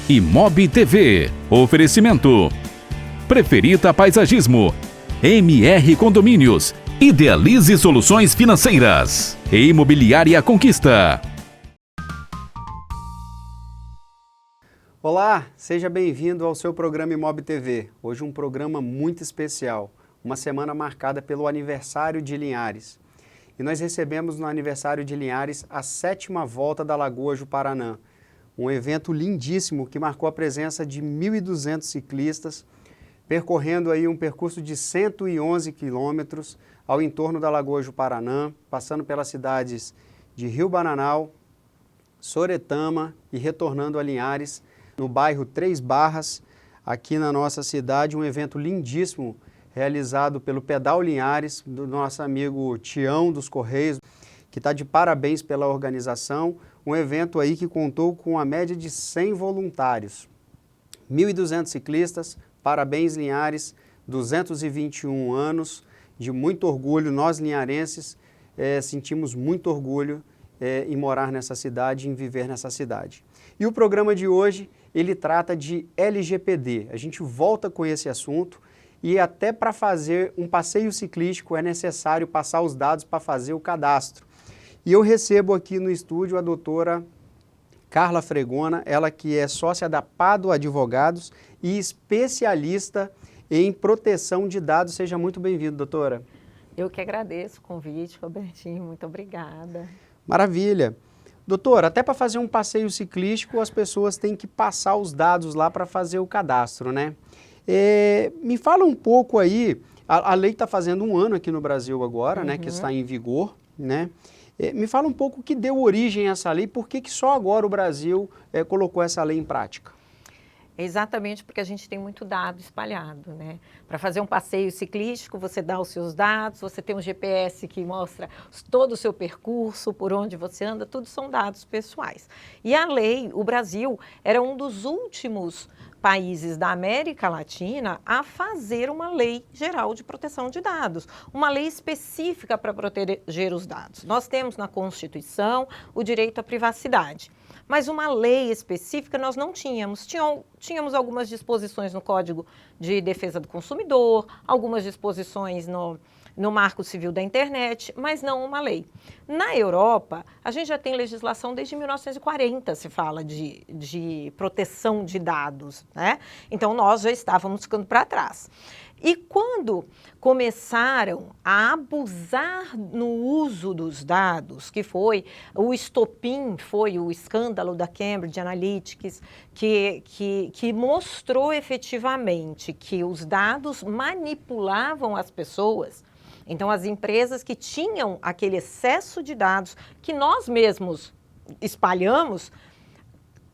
Imob TV. Oferecimento. Preferita Paisagismo. MR Condomínios. Idealize Soluções Financeiras. E Imobiliária Conquista. Olá, seja bem-vindo ao seu programa Imob TV. Hoje um programa muito especial, uma semana marcada pelo aniversário de Linhares. E nós recebemos no aniversário de Linhares a 7ª Volta da Lagoa Juparanã, um evento lindíssimo que marcou a presença de 1.200 ciclistas, percorrendo aí um percurso de 111 quilômetros ao entorno da Lagoa Juparanã, passando pelas cidades de Rio Bananal, Soretama e retornando a Linhares, no bairro Três Barras, aqui na nossa cidade, um evento lindíssimo realizado pelo Pedal Linhares, do nosso amigo Tião dos Correios, que está de parabéns pela organização, um evento aí que contou com a média de 100 voluntários. 1.200 ciclistas, parabéns Linhares, 221 anos, de muito orgulho, nós linharenses sentimos muito orgulho em morar nessa cidade, em viver nessa cidade. E o programa de hoje, ele trata de LGPD. A gente volta com esse assunto e até para fazer um passeio ciclístico é necessário passar os dados para fazer o cadastro. E eu recebo aqui no estúdio a doutora Carla Fregona, ela que é sócia da Pado Advogados e especialista em proteção de dados. Seja muito bem-vinda, doutora. Eu que agradeço o convite, Robertinho, muito obrigada. Maravilha. Doutora, até para fazer um passeio ciclístico, as pessoas têm que passar os dados lá para fazer o cadastro, né? Me fala um pouco aí, a lei está fazendo um ano aqui no Brasil agora, né, que está em vigor, né? Me fala um pouco o que deu origem a essa lei, por que só agora o Brasil colocou essa lei em prática? Exatamente porque a gente tem muito dado espalhado, né? Para fazer um passeio ciclístico, você dá os seus dados, você tem um GPS que mostra todo o seu percurso, por onde você anda, tudo são dados pessoais. E a lei, o Brasil, era um dos últimos países da América Latina a fazer uma lei geral de proteção de dados, uma lei específica para proteger os dados. Nós temos na Constituição o direito à privacidade, mas uma lei específica nós não tínhamos. Tínhamos algumas disposições no Código de Defesa do Consumidor, algumas disposições no Marco Civil da Internet, mas não uma lei. Na Europa, a gente já tem legislação desde 1940, se fala de proteção de dados, né? Então, nós já estávamos ficando para trás. E quando começaram a abusar no uso dos dados, que foi o estopim, foi o escândalo da Cambridge Analytica, que mostrou efetivamente que os dados manipulavam as pessoas. Então, as empresas que tinham aquele excesso de dados que nós mesmos espalhamos,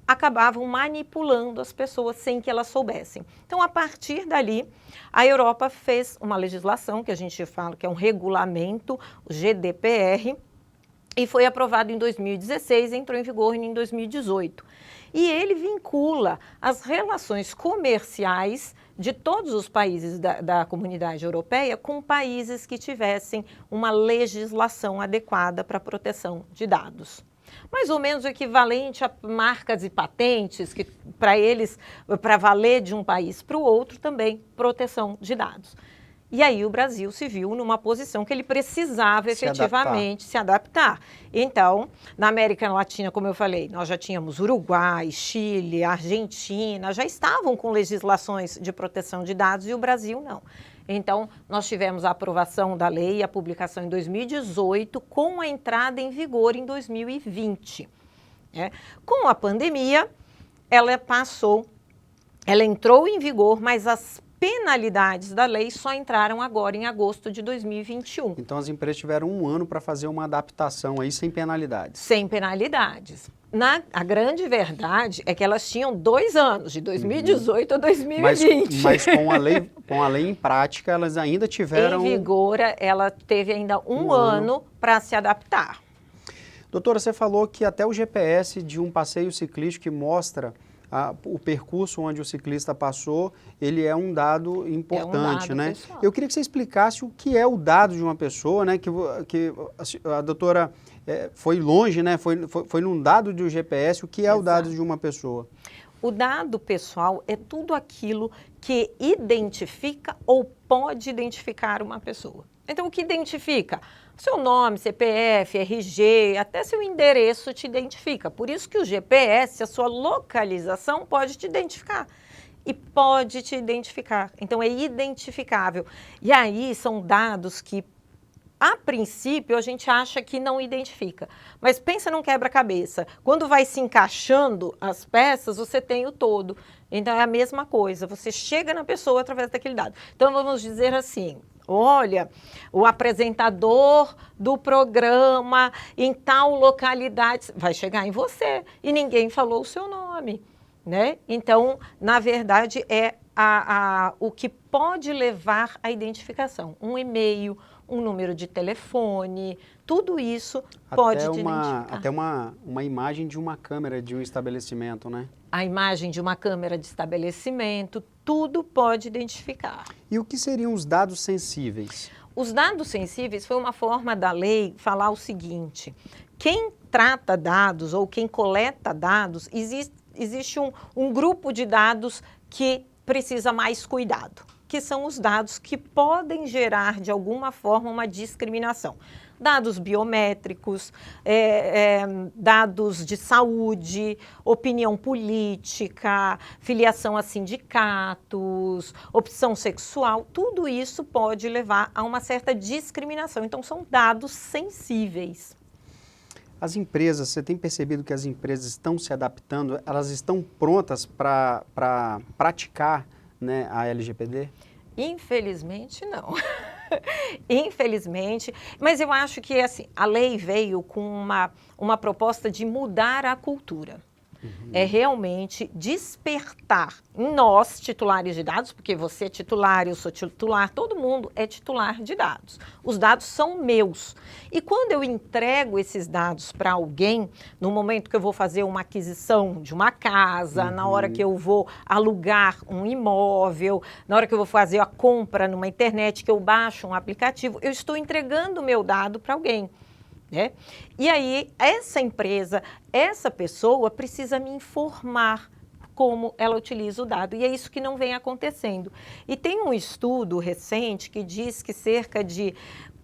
acabavam manipulando as pessoas sem que elas soubessem. Então, a partir dali, a Europa fez uma legislação, que a gente fala que é um regulamento, o GDPR, e foi aprovado em 2016 e entrou em vigor em 2018. E ele vincula as relações comerciais de todos os países da comunidade europeia com países que tivessem uma legislação adequada para a proteção de dados. Mais ou menos o equivalente a marcas e patentes, que para eles, para valer de um país para o outro, também proteção de dados. E aí o Brasil se viu numa posição que ele precisava efetivamente se adaptar. Então, na América Latina, como eu falei, nós já tínhamos Uruguai, Chile, Argentina, já estavam com legislações de proteção de dados e o Brasil não. Então, nós tivemos a aprovação da lei e a publicação em 2018, com a entrada em vigor em 2020. Com a pandemia, ela entrou em vigor, mas as penalidades da lei só entraram agora em agosto de 2021. Então as empresas tiveram um ano para fazer uma adaptação aí sem penalidades. Sem penalidades. A grande verdade é que elas tinham 2 anos, de 2018 a 2020. Mas com a lei em prática, elas ainda tiveram... Em vigor, ela teve ainda um ano para se adaptar. Doutora, você falou que até o GPS de um passeio ciclístico que mostra o percurso onde o ciclista passou, ele é um dado importante, né? Pessoal. Eu queria que você explicasse o que é o dado de uma pessoa, né? Que a doutora foi longe, né? Foi num dado de um GPS, o que é o dado de uma pessoa? O dado pessoal é tudo aquilo que identifica ou pode identificar uma pessoa. Então, o que identifica? Seu nome, CPF, RG, até seu endereço te identifica. Por isso que o GPS, a sua localização, pode te identificar. E pode te identificar. Então, é identificável. E aí, são dados que, a princípio, a gente acha que não identifica. Mas pensa num quebra-cabeça. Quando vai se encaixando as peças, você tem o todo. Então, é a mesma coisa. Você chega na pessoa através daquele dado. Então, vamos dizer assim, olha, o apresentador do programa em tal localidade vai chegar em você e ninguém falou o seu nome, né? Então, na verdade, é o que pode levar à identificação. Um e-mail, um número de telefone, tudo isso pode te identificar. Até uma imagem de uma câmera de um estabelecimento, né? A imagem de uma câmera de estabelecimento, tudo pode identificar. E o que seriam os dados sensíveis? Os dados sensíveis foi uma forma da lei falar o seguinte: quem trata dados ou quem coleta dados, existe um grupo de dados que precisa mais cuidado, que são os dados que podem gerar, de alguma forma, uma discriminação. Dados biométricos, dados de saúde, opinião política, filiação a sindicatos, opção sexual, tudo isso pode levar a uma certa discriminação. Então, são dados sensíveis. As empresas, você tem percebido que as empresas estão se adaptando, elas estão prontas para praticar, né, a LGPD? Infelizmente, não. Infelizmente, mas eu acho que assim, a lei veio com uma proposta de mudar a cultura. É realmente despertar em nós, titulares de dados, porque você é titular, eu sou titular, todo mundo é titular de dados. Os dados são meus. E quando eu entrego esses dados para alguém, no momento que eu vou fazer uma aquisição de uma casa, na hora que eu vou alugar um imóvel, na hora que eu vou fazer a compra numa internet, que eu baixo um aplicativo, eu estou entregando o meu dado para alguém. Né? E aí, essa empresa, essa pessoa precisa me informar como ela utiliza o dado. E é isso que não vem acontecendo. E tem um estudo recente que diz que cerca de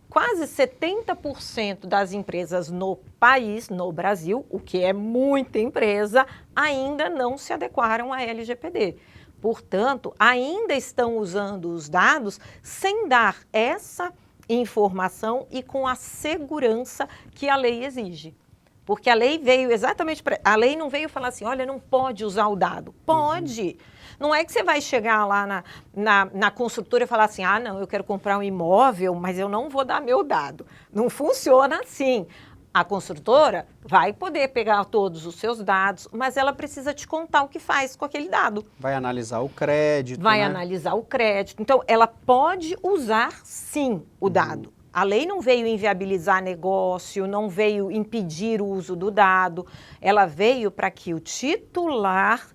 quase 70% das empresas no país, no Brasil, o que é muita empresa, ainda não se adequaram à LGPD. Portanto, ainda estão usando os dados sem dar essa informação e com a segurança que a lei exige. Porque a lei veio exatamente para... A lei não veio falar assim, olha, não pode usar o dado. Pode. Não é que você vai chegar lá na construtora e falar assim, ah, não, eu quero comprar um imóvel, mas eu não vou dar meu dado. Não funciona assim. A construtora vai poder pegar todos os seus dados, mas ela precisa te contar o que faz com aquele dado. Vai analisar o crédito, Vai né? analisar o crédito. Então, ela pode usar, sim, o dado. A lei não veio inviabilizar negócio, não veio impedir o uso do dado. Ela veio para que o titular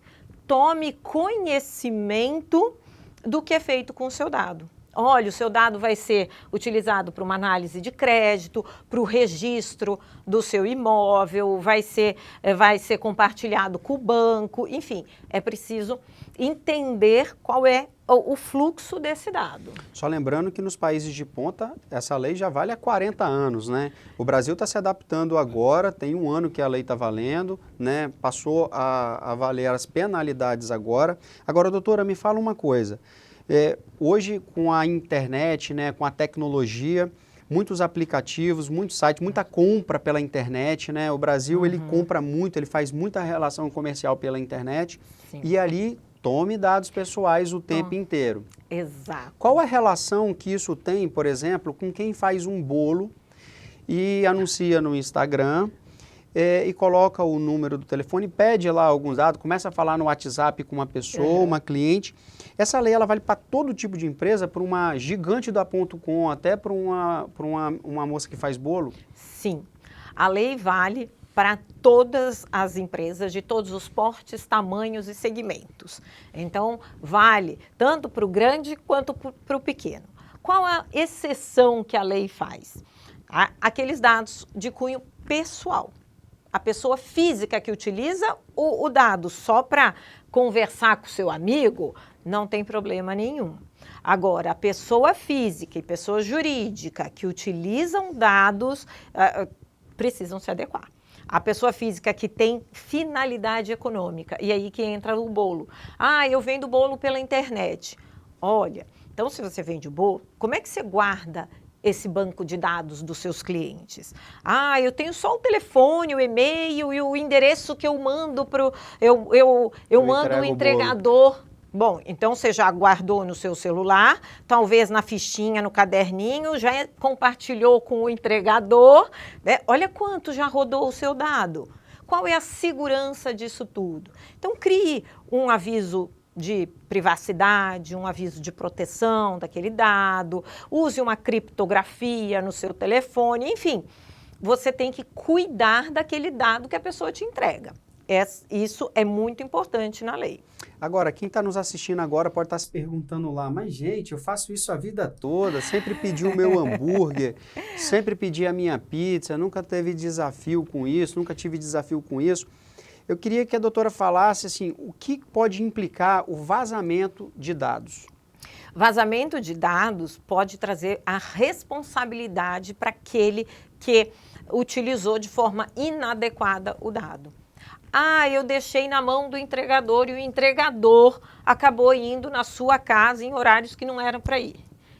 tome conhecimento do que é feito com o seu dado. Olha, o seu dado vai ser utilizado para uma análise de crédito, para o registro do seu imóvel, vai ser compartilhado com o banco, enfim, é preciso entender qual é o fluxo desse dado. Só lembrando que nos países de ponta, essa lei já vale há 40 anos, né? O Brasil está se adaptando agora, tem um ano que a lei está valendo, né? Passou a valer as penalidades agora. Agora, doutora, me fala uma coisa. Hoje, com a internet, né, com a tecnologia, muitos aplicativos, muitos sites, muita compra pela internet, né? O Brasil, ele compra muito, ele faz muita relação comercial pela internet. Sim. E ali tome dados pessoais o tempo inteiro. Exato. Qual a relação que isso tem, por exemplo, com quem faz um bolo e anuncia no Instagram e coloca o número do telefone, pede lá alguns dados, começa a falar no WhatsApp com uma pessoa, uma cliente. Essa lei ela vale para todo tipo de empresa, para uma gigante da .com, até para uma moça que faz bolo? Sim, a lei vale para todas as empresas de todos os portes, tamanhos e segmentos. Então, vale tanto para o grande quanto para o pequeno. Qual a exceção que a lei faz? Aqueles dados de cunho pessoal. A pessoa física que utiliza o dado só para conversar com o seu amigo, não tem problema nenhum. Agora, a pessoa física e pessoa jurídica que utilizam dados precisam se adequar. A pessoa física que tem finalidade econômica, e aí que entra o bolo. Ah, eu vendo bolo pela internet. Olha, então se você vende o bolo, como é que você guarda esse banco de dados dos seus clientes? Ah, eu tenho só o telefone, o e-mail e o endereço que eu mando para eu mando o entregador. Bom, então você já guardou no seu celular, talvez na fichinha, no caderninho, já compartilhou com o entregador, né? Olha quanto já rodou o seu dado. Qual é a segurança disso tudo? Então crie um aviso de privacidade, um aviso de proteção daquele dado, use uma criptografia no seu telefone, enfim, você tem que cuidar daquele dado que a pessoa te entrega. Isso é muito importante na lei. Agora, quem está nos assistindo agora pode estar se perguntando lá, mas gente, eu faço isso a vida toda, sempre pedi o meu hambúrguer, sempre pedi a minha pizza, nunca teve desafio com isso, nunca tive desafio com isso. Eu queria que a doutora falasse assim, o que pode implicar o vazamento de dados? Vazamento de dados pode trazer a responsabilidade para aquele que utilizou de forma inadequada o dado. Ah, eu deixei na mão do entregador e o entregador acabou indo na sua casa em horários que não eram para ir.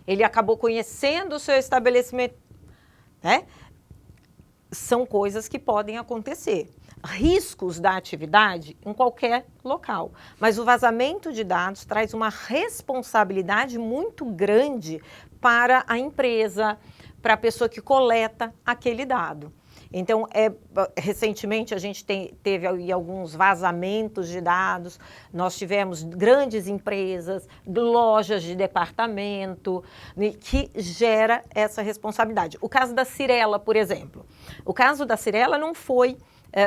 Ele acabou conhecendo o seu estabelecimento, né? São coisas que podem acontecer. Riscos da atividade em qualquer local. Mas o vazamento de dados traz uma responsabilidade muito grande para a empresa, para a pessoa que coleta aquele dado. Então, recentemente a gente teve aí alguns vazamentos de dados, nós tivemos grandes empresas, lojas de departamento, que gera essa responsabilidade. O caso da Cyrela, por exemplo. O caso da Cyrela não foi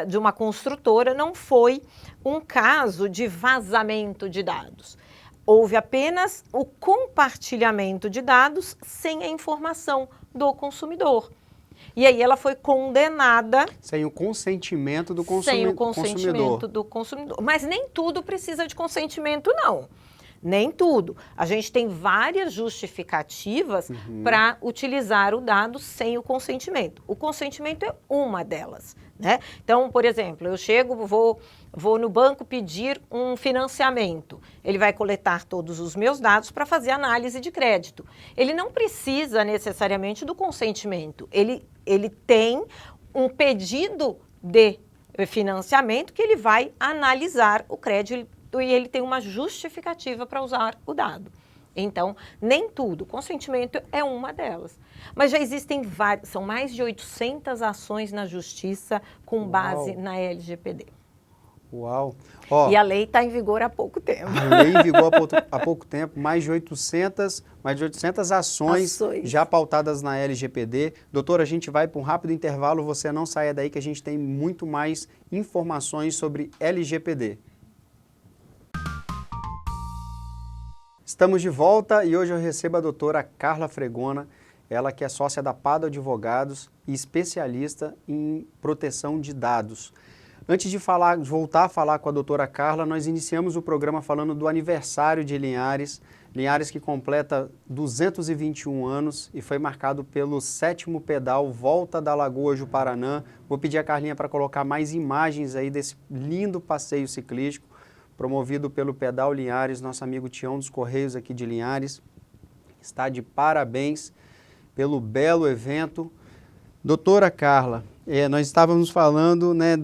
de uma construtora, não foi um caso de vazamento de dados. Houve apenas o compartilhamento de dados sem a informação do consumidor. E aí ela foi condenada... Sem o consentimento do consumidor. Sem o consentimento do consumidor. Mas nem tudo precisa de consentimento, não. Nem tudo. A gente tem várias justificativas para utilizar o dado sem o consentimento. O consentimento é uma delas, né? Então, por exemplo, eu chego, vou no banco pedir um financiamento. Ele vai coletar todos os meus dados para fazer análise de crédito. Ele não precisa necessariamente do consentimento. Ele tem um pedido de financiamento que ele vai analisar o crédito e ele tem uma justificativa para usar o dado. Então, nem tudo. Consentimento é uma delas. Mas já existem várias, são mais de 800 ações na justiça com base na LGPD. Uau! E a lei está em vigor há pouco tempo. A lei em vigor há pouco tempo, mais de 800 ações já pautadas na LGPD. Doutora, a gente vai para um rápido intervalo, você não saia daí que a gente tem muito mais informações sobre LGPD. Estamos de volta e hoje eu recebo a doutora Carla Fregona, ela que é sócia da Pado Advogados e especialista em proteção de dados. Antes de voltar a falar com a doutora Carla, nós iniciamos o programa falando do aniversário de Linhares, Linhares que completa 221 anos e foi marcado pelo 7º pedal Volta da Lagoa Juparanã. Vou pedir a Carlinha para colocar mais imagens aí desse lindo passeio ciclístico, promovido pelo Pedal Linhares, nosso amigo Tião dos Correios aqui de Linhares. Está de parabéns pelo belo evento. Doutora Carla, nós estávamos falando, né,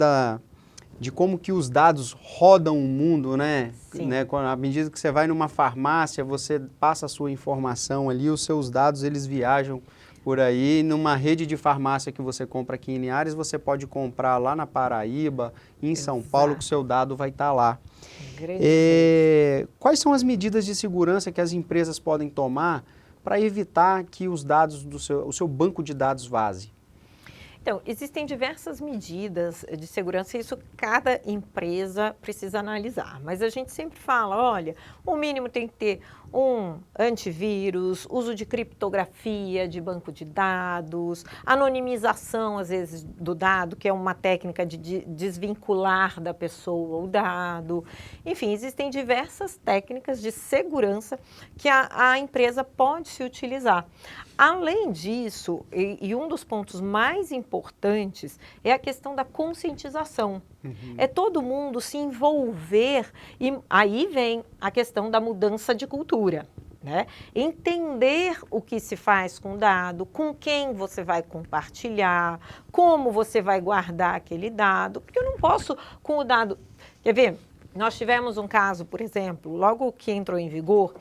de como que os dados rodam o mundo, né? Sim. À medida que você vai numa farmácia, você passa a sua informação ali, os seus dados eles viajam por aí. Numa rede de farmácia que você compra aqui em Linhares, você pode comprar lá na Paraíba, em São Paulo, que o seu dado vai estar lá. Quais são as medidas de segurança que as empresas podem tomar para evitar que os dados o seu banco de dados vaze? Então, existem diversas medidas de segurança e isso cada empresa precisa analisar. Mas a gente sempre fala, olha, o mínimo tem que ter um antivírus, uso de criptografia de banco de dados, anonimização, às vezes, do dado, que é uma técnica de desvincular da pessoa o dado. Enfim, existem diversas técnicas de segurança que a empresa pode se utilizar. Além disso, e um dos pontos mais importantes é a questão da conscientização. É todo mundo se envolver e aí vem a questão da mudança de cultura, né? Entender o que se faz com o dado, com quem você vai compartilhar, como você vai guardar aquele dado, porque eu não posso com o dado... Quer ver? Nós tivemos um caso, por exemplo, logo que entrou em vigor,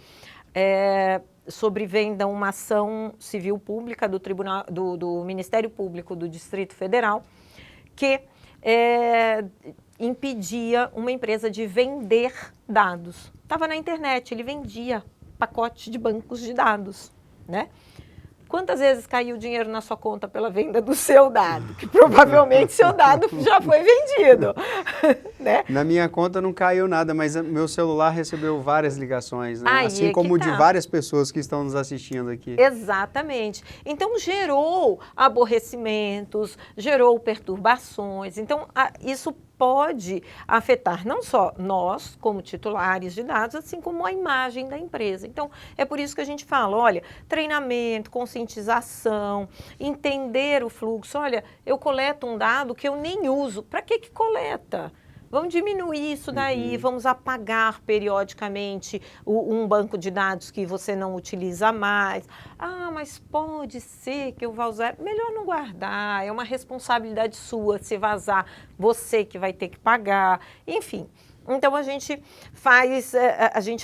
sobre venda uma ação civil pública do Ministério Público do Distrito Federal, que impedia uma empresa de vender dados. Estava na internet, ele vendia pacotes de bancos de dados, né? Quantas vezes caiu o dinheiro na sua conta pela venda do seu dado? Que provavelmente seu dado já foi vendido, né? Na minha conta não caiu nada, mas meu celular recebeu várias ligações, né? Aí Assim como de várias pessoas que estão nos assistindo aqui. Exatamente. Então, gerou aborrecimentos, gerou perturbações. Então, isso pode afetar não só nós, como titulares de dados, assim como a imagem da empresa. Então, é por isso que a gente fala, olha, treinamento, conscientização, entender o fluxo. Olha, eu coleto um dado que eu nem uso. Para que coleta? Vamos diminuir isso daí, vamos apagar periodicamente um banco de dados que você não utiliza mais. Ah, mas pode ser que eu vá usar. Melhor não guardar, é uma responsabilidade sua se vazar, você que vai ter que pagar, enfim. Então, a gente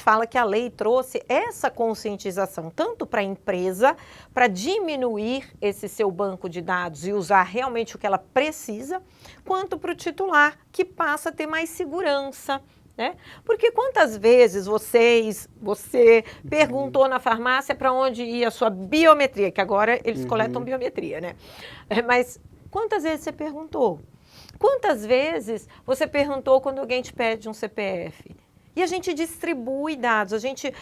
fala que a lei trouxe essa conscientização tanto para a empresa, para diminuir esse seu banco de dados e usar realmente o que ela precisa, quanto para o titular, que passa a ter mais segurança, né? Porque quantas vezes você perguntou na farmácia para onde ia a sua biometria, que agora eles coletam biometria, né? Mas quantas vezes você perguntou? Quantas vezes você perguntou quando alguém te pede um CPF? E a gente distribui dados, a gente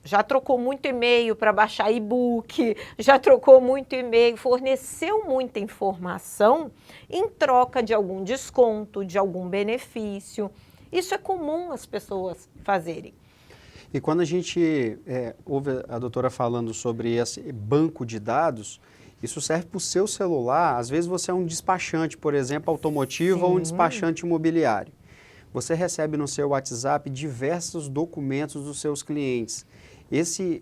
já trocou muito e-mail para baixar e-book, já trocou muito e-mail, forneceu muita informação em troca de algum desconto, de algum benefício. Isso é comum as pessoas fazerem. E quando a gente ouve a doutora falando sobre esse banco de dados, isso serve para o seu celular. Às vezes você é um despachante, por exemplo, automotivo. Sim. Ou um despachante imobiliário. Você recebe no seu WhatsApp diversos documentos dos seus clientes.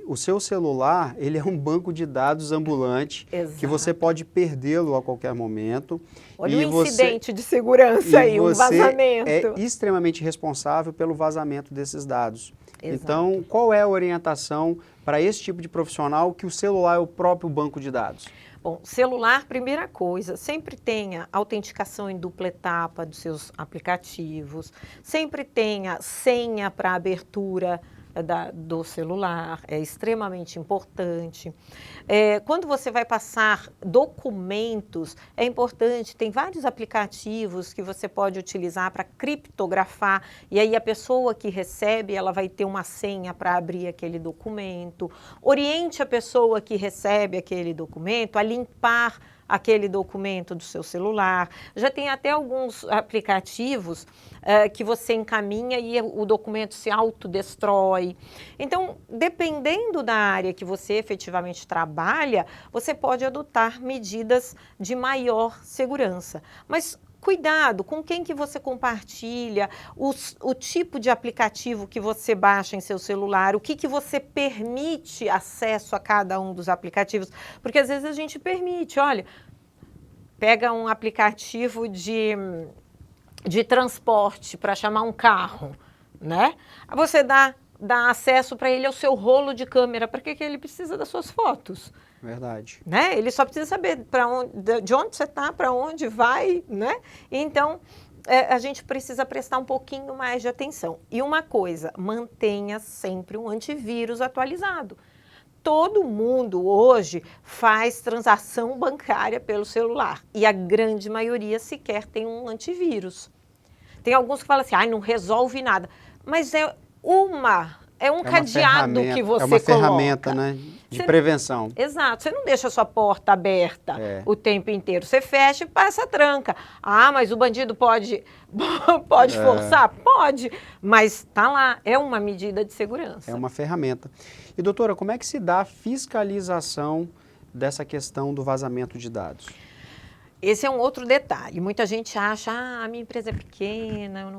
O seu celular, ele é um banco de dados ambulante. Exato. Que você pode perdê-lo a qualquer momento. Olha o incidente de segurança aí, um vazamento. É extremamente responsável pelo vazamento desses dados. Exato. Então, qual é a orientação para esse tipo de profissional que o celular é o próprio banco de dados? Bom, celular, primeira coisa, sempre tenha autenticação em dupla etapa dos seus aplicativos, sempre tenha senha para abertura do celular, é extremamente importante. Quando você vai passar documentos, é importante, tem vários aplicativos que você pode utilizar para criptografar, e aí a pessoa que recebe, ela vai ter uma senha para abrir aquele documento. Oriente a pessoa que recebe aquele documento a limpar aquele documento do seu celular. Já tem até alguns aplicativos que você encaminha e o documento se autodestrói. Então, dependendo da área que você efetivamente trabalha, você pode adotar medidas de maior segurança. Mas cuidado com quem que você compartilha, o tipo de aplicativo que você baixa em seu celular, o que você permite acesso a cada um dos aplicativos, porque às vezes a gente permite, olha, pega um aplicativo de transporte para chamar um carro, né? Você dá acesso para ele ao seu rolo de câmera, para que ele precisa das suas fotos? Verdade. Né? Ele só precisa saber de onde você está, para onde vai, né? Então, a gente precisa prestar um pouquinho mais de atenção. E uma coisa, mantenha sempre um antivírus atualizado. todo mundo hoje faz transação bancária pelo celular e a grande maioria sequer tem um antivírus. Tem alguns que falam assim, não resolve nada, mas é um cadeado que você coloca. É uma ferramenta, né, de prevenção. Exato, você não deixa a sua porta aberta o tempo inteiro, você fecha e passa a tranca. Mas o bandido pode forçar? Pode, mas tá lá, é uma medida de segurança. É uma ferramenta. E doutora, como é que se dá a fiscalização dessa questão do vazamento de dados? Esse é um outro detalhe. Muita gente acha, a minha empresa é pequena,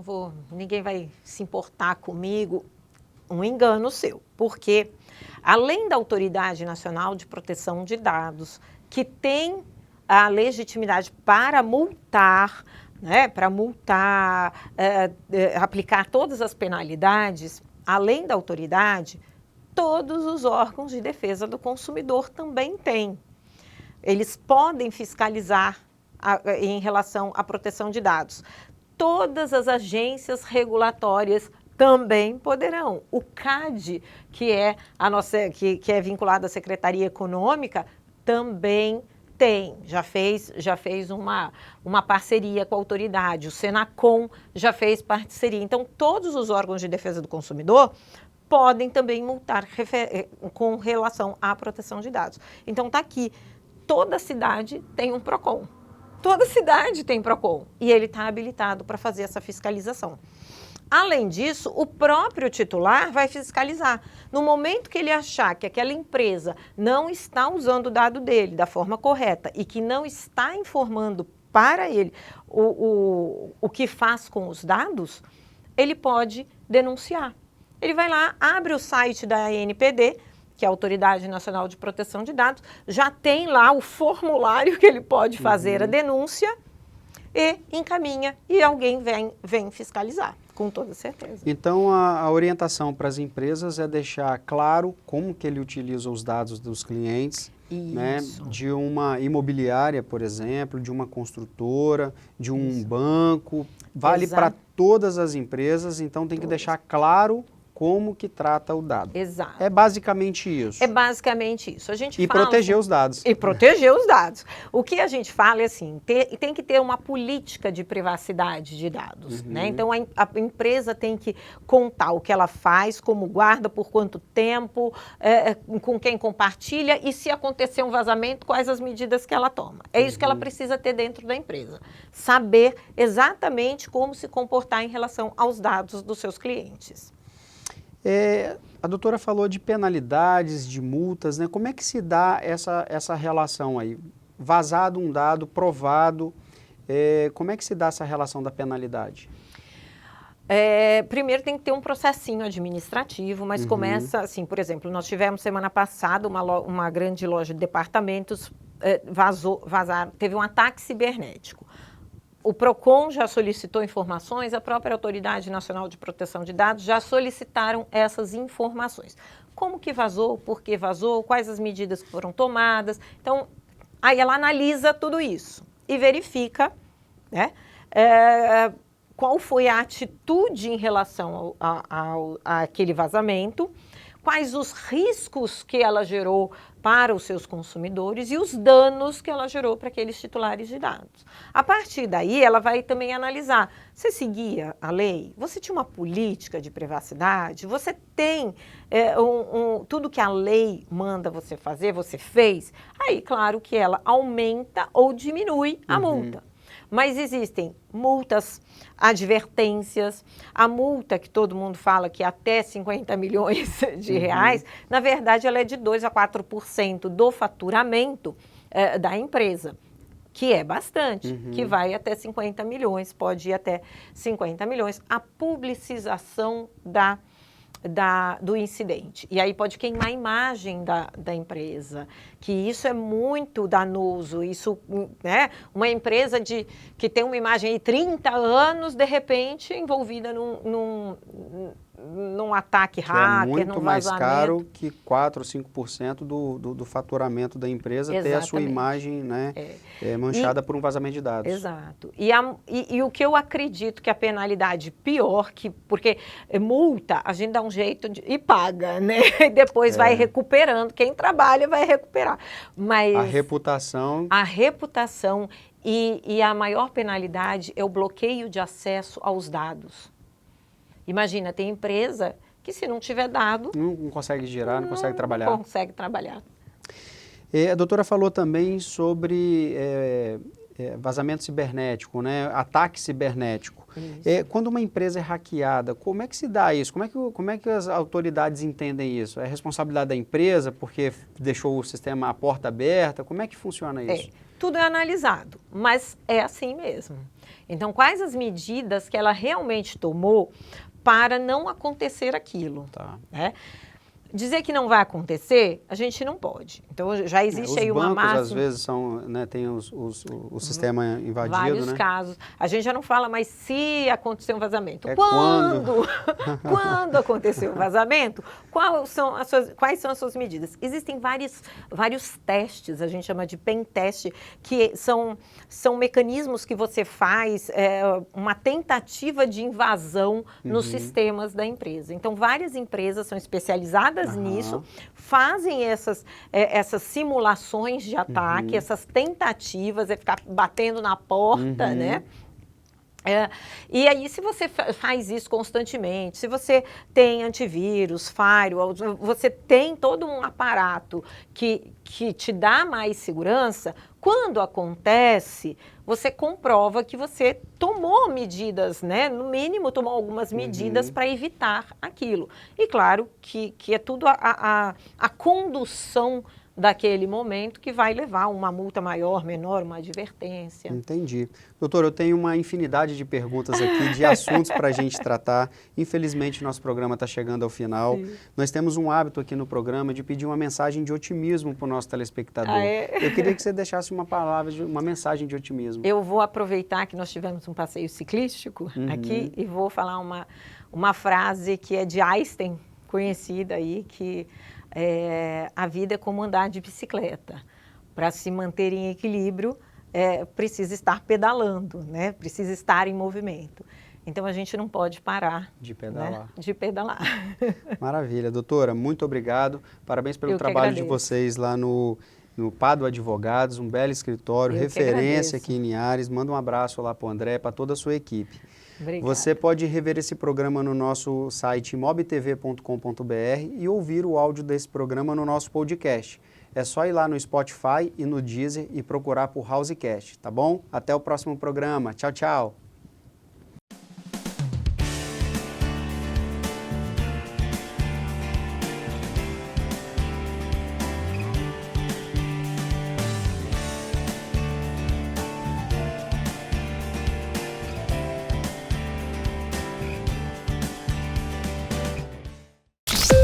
ninguém vai se importar comigo. Um engano seu, porque além da Autoridade Nacional de Proteção de Dados, que tem a legitimidade para multar, né, aplicar todas as penalidades, além da autoridade, todos os órgãos de defesa do consumidor também têm. Eles podem fiscalizar em relação à proteção de dados. Todas as agências regulatórias também poderão. O CAD, que é vinculado à Secretaria Econômica, também tem. Já fez uma parceria com a autoridade. O Senacom já fez parceria. Então, todos os órgãos de defesa do consumidor podem também multar com relação à proteção de dados. Então, está aqui. Toda cidade tem um PROCON. Toda cidade tem PROCON. E ele está habilitado para fazer essa fiscalização. Além disso, o próprio titular vai fiscalizar. No momento que ele achar que aquela empresa não está usando o dado dele da forma correta e que não está informando para ele o que faz com os dados, ele pode denunciar. Ele vai lá, abre o site da ANPD, que é a Autoridade Nacional de Proteção de Dados, já tem lá o formulário que ele pode fazer a denúncia e encaminha e alguém vem fiscalizar. Com toda certeza. Então, a orientação para as empresas é deixar claro como que ele utiliza os dados dos clientes, né, de uma imobiliária, por exemplo, de uma construtora, de um banco, vale para todas as empresas, então tem que deixar claro como que trata o dado. Exato. É basicamente isso. É basicamente isso. A gente fala proteger os dados. E proteger os dados. O que a gente fala é assim, tem que ter uma política de privacidade de dados, né? Então, a empresa tem que contar o que ela faz, como guarda, por quanto tempo, com quem compartilha e se acontecer um vazamento, quais as medidas que ela toma. É isso que ela precisa ter dentro da empresa. Saber exatamente como se comportar em relação aos dados dos seus clientes. A doutora falou de penalidades, de multas, né? Como é que se dá essa relação aí? Vazado um dado, provado, como é que se dá essa relação da penalidade? Primeiro tem que ter um processinho administrativo, mas começa assim, por exemplo, nós tivemos semana passada uma grande loja de departamentos, teve um ataque cibernético. O PROCON já solicitou informações, a própria Autoridade Nacional de Proteção de Dados já solicitaram essas informações. Como que vazou, por que vazou, quais as medidas que foram tomadas. Então, aí ela analisa tudo isso e verifica, né, qual foi a atitude em relação àquele vazamento, quais os riscos que ela gerou para os seus consumidores e os danos que ela gerou para aqueles titulares de dados. A partir daí, ela vai também analisar, você seguia a lei? Você tinha uma política de privacidade? Você tem tudo que a lei manda você fazer, você fez? Aí, claro que ela aumenta ou diminui a multa. Mas existem multas, advertências, a multa que todo mundo fala que é até 50 milhões de reais, na verdade ela é de 2% a 4% do faturamento da empresa, que é bastante, que vai até 50 milhões, pode ir até 50 milhões, a publicização do incidente. E aí pode queimar a imagem da empresa, que isso é muito danoso. Isso, né, uma empresa que tem uma imagem de 30 anos, de repente, envolvida num ataque hacker, num vazamento. É muito mais caro que 4% ou 5% do faturamento da empresa. Exatamente. Ter a sua imagem, né, manchada por um vazamento de dados. Exato. E o que eu acredito que a penalidade pior, porque multa, a gente dá um jeito e paga, né? E depois vai recuperando. Quem trabalha vai recuperar. Mas a reputação e a maior penalidade é o bloqueio de acesso aos dados. Imagina, tem empresa que se não tiver dado... Não consegue girar, não consegue trabalhar. Não consegue trabalhar. A doutora falou também sobre vazamento cibernético, né? Ataque cibernético. Quando uma empresa é hackeada, como é que se dá isso? Como é que as autoridades entendem isso? É responsabilidade da empresa porque deixou o sistema, a porta aberta? Como é que funciona isso? Tudo é analisado, mas é assim mesmo. Então, quais as medidas que ela realmente tomou para não acontecer aquilo? Tá. Né? Dizer que não vai acontecer, a gente não pode. Então, já existe aí uma máxima... Os bancos, às vezes, são, né, tem o sistema invadido, vários né? casos. A gente já não fala mais se aconteceu um vazamento. Quando? Quando aconteceu o vazamento, quais são as suas medidas? Existem vários testes, a gente chama de pen test, que são mecanismos que você faz, uma tentativa de invasão nos sistemas da empresa. Então, várias empresas são especializadas nisso, fazem essas simulações de ataque, essas tentativas, ficar batendo na porta, né? E aí, se você faz isso constantemente, se você tem antivírus, firewall, você tem todo um aparato que te dá mais segurança, quando acontece, você comprova que você tomou medidas, né? No mínimo, tomou algumas medidas para evitar aquilo. E claro que é tudo a condução daquele momento que vai levar uma multa maior, menor, uma advertência. Entendi. Doutor, eu tenho uma infinidade de perguntas aqui, de assuntos para a gente tratar. Infelizmente, nosso programa está chegando ao final. Sim. Nós temos um hábito aqui no programa de pedir uma mensagem de otimismo para o nosso telespectador. Eu queria que você deixasse uma mensagem de otimismo. Eu vou aproveitar que nós tivemos um passeio ciclístico aqui e vou falar uma frase que é de Einstein, conhecida aí, que... a vida é como andar de bicicleta. Para se manter em equilíbrio, precisa estar pedalando, né? Precisa estar em movimento. Então, a gente não pode parar de pedalar. Né? De pedalar. Maravilha. Doutora, muito obrigado. Parabéns pelo trabalho de vocês lá no Pádua Advogados, um belo escritório, referência aqui em Linhares. Manda um abraço lá para o André, para toda a sua equipe. Obrigada. Você pode rever esse programa no nosso site mobtv.com.br e ouvir o áudio desse programa no nosso podcast. É só ir lá no Spotify e no Deezer e procurar por Housecast, tá bom? Até o próximo programa. Tchau, tchau.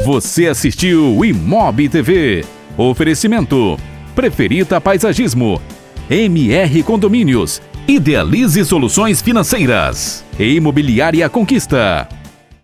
Você assistiu o Imob TV. Oferecimento: Preferita Paisagismo, MR Condomínios, Idealize Soluções Financeiras e Imobiliária Conquista.